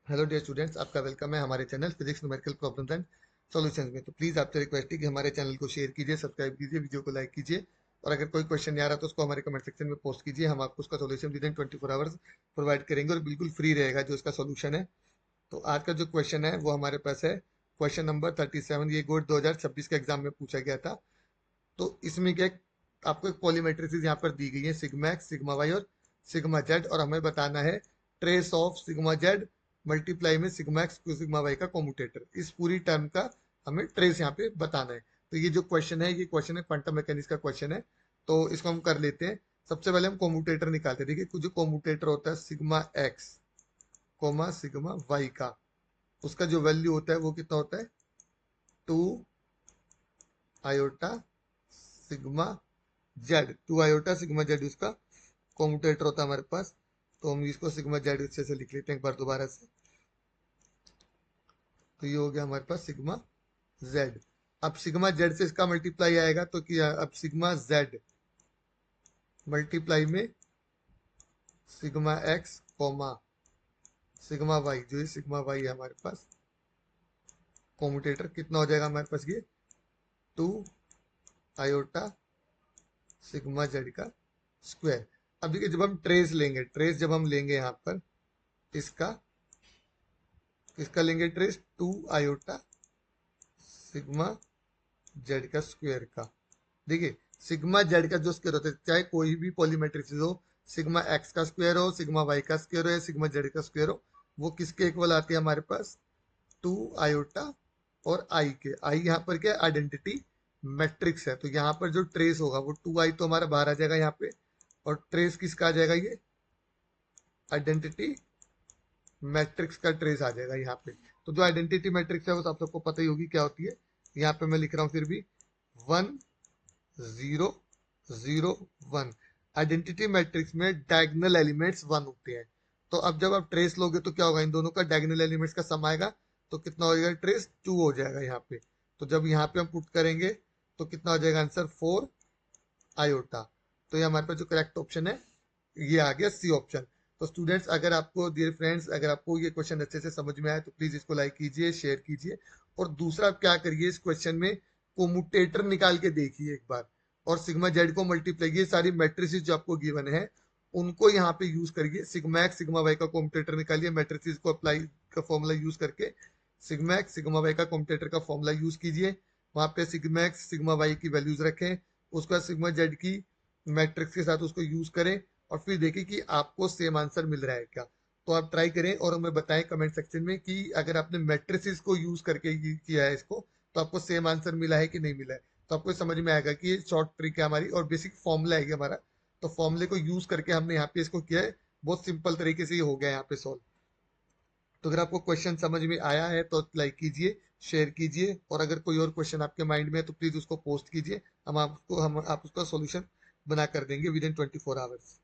Hello dear students, आपका welcome है हमारे channel physics numerical problems and solutions में। तो प्लीज़ आपसे रिक्वेस्ट है कि हमारे चैनल को शेयर कीजिए, सब्सक्राइब कीजिए, वीडियो को लाइक कीजिए और अगर कोई क्वेश्चन नहीं आ रहा तो उसको हमारे कमेंट सेक्शन में पोस्ट कीजिए। हम आपको उसका solution with in 24 hours provide करेंगे और बिल्कुल फ्री रहेगा जो इसका सोल्यूशन है। तो आज का जो क्वेश्चन है वो हमारे पास है क्वेश्चन नंबर 37। ये गोड 2026 के एग्जाम में पूछा गया था। तो इसमें क्या आपको एक पॉलीमेट्रिसेस यहाँ पर दी गई है, सिग्मा एक्स, सिग्मा वाई और सिग्मा जेड, और हमें बताना है trace of sigma z multiply में सिग्मा एक्स सिग्मा वाई का कॉम्यूटेटर। इस पूरी टर्म का हमें ट्रेस यहाँ पे बताना है। तो ये जो क्वेश्चन है, ये क्वेश्चन है क्वांटम मैकेनिक्स का क्वेश्चन है। तो इसको हम कर लेते हैं। सबसे पहले हम कॉम्यूटेटर निकालते हैं। देखिए, जो कॉम्यूटेटर होता है sigma x comma sigma y का, उसका जो वैल्यू होता है वो कितना होता है, 2 iota sigma Z. 2 iota sigma Z उसका कॉम्यूटेटर होता है हमारे पास। तो हम इसको सिग्मा जेड अच्छे से लिख लेते हैं एक बार दोबारा से। तो ये हो गया हमारे पास सिग्मा जेड। अब सिग्मा जेड से इसका मल्टीप्लाई आएगा तो क्या, अब सिग्मा जेड मल्टीप्लाई में sigma x comma sigma y, जो है सिग्मा वाई है हमारे पास कॉम्यूटेटर, कितना हो जाएगा हमारे पास ये, 2 आयोटा सिग्मा जेड का स्क्वायर। अब देखिए, जब हम ट्रेस लेंगे, ट्रेस जब हम लेंगे यहाँ पर इसका, किसका लेंगे ट्रेस, 2 आयोटा सिग्मा जेड का स्क्वायर का। देखिए, सिग्मा जेड का जो स्क्वायर होता है, चाहे कोई भी पॉलीमेट्रिक हो, सिग्मा एक्स का स्क्वायर हो, सिग्मा वाई का स्क्वायर हो या सिग्मा जेड का स्क्वायर हो, वो किसके इक्वल आती है हमारे पास, 2 आयोटा और आई के। आई यहाँ पर क्या आइडेंटिटी मैट्रिक्स है, तो यहाँ पर जो ट्रेस होगा वो 2 आई तो हमारा बाहर आ जाएगा यहाँ पे, और ट्रेस किसका आ जाएगा, ये आइडेंटिटी मैट्रिक्स का ट्रेस आ जाएगा यहाँ पे। तो जो आइडेंटिटी मैट्रिक्स है वो तो आप सबको पता ही होगी क्या होती है। यहाँ पे मैं लिख रहा हूँ फिर भी 1 0 0 1। आइडेंटिटी मैट्रिक्स में डायगोनल एलिमेंट्स 1 होते हैं। तो अब जब आप ट्रेस लोगे तो क्या होगा, इन दोनों का डायगोनल एलिमेंट्स का सम आएगा, तो कितना हो जाएगा, ट्रेस 2 हो जाएगा यहाँ पे। तो जब यहाँ पे हम पुट करेंगे तो कितना हो जाएगा आंसर, 4 आयोटा। तो ये हमारे पास जो करेक्ट ऑप्शन है ये आ गया सी ऑप्शन। तो स्टूडेंट्स, अगर आपको, डियर फ्रेंड्स, अगर आपको ये क्वेश्चन अच्छे से समझ में आए तो प्लीज इसको लाइक कीजिए, शेयर कीजिए। और दूसरा आप क्या करिए, इस क्वेश्चन में कोमुटेटर निकाल के देखिए एक बार, और सिग्मा जेड को मल्टीप्लाई, ये सारी मैट्रिसेस जो आपको गिवन है उनको यहाँ पे यूज करिए। सिग्मा एक्स सिग्मा वाई का कोमुटेटर निकालिए, मैट्रिसेस को अप्लाई का फॉर्मूला यूज करके सिग्मा एक्स सिग्मा वाई का कोमुटेटर का फॉर्मूला यूज कीजिए। वहां पे सिग्मा एक्स सिग्मा वाई की वैल्यूज रखें, उसका सिग्मा जेड की मैट्रिक्स के साथ उसको यूज करें, और फिर देखें कि आपको सेम आंसर मिल रहा है क्या। तो आप ट्राई करें और हमें बताएं कमेंट सेक्शन में कि अगर आपने मैट्रिसेस को यूज करके किया है इसको, तो आपको सेम आंसर मिला है कि नहीं मिला है। तो आपको समझ में आएगा कि ये शॉर्ट ट्रिक है हमारी और बेसिक फॉर्मूला है हमारा। तो फॉर्मूले को यूज करके हमने यहाँ पे इसको किया है, बहुत सिंपल तरीके से ये हो गया यहाँ पे सॉल्व। तो अगर आपको क्वेश्चन समझ में आया है तो लाइक कीजिए, शेयर कीजिए, और अगर कोई और क्वेश्चन आपके माइंड में है तो प्लीज उसको पोस्ट कीजिए। हम आप उसका सोल्यूशन बना कर देंगे विद इन 24 आवर्स।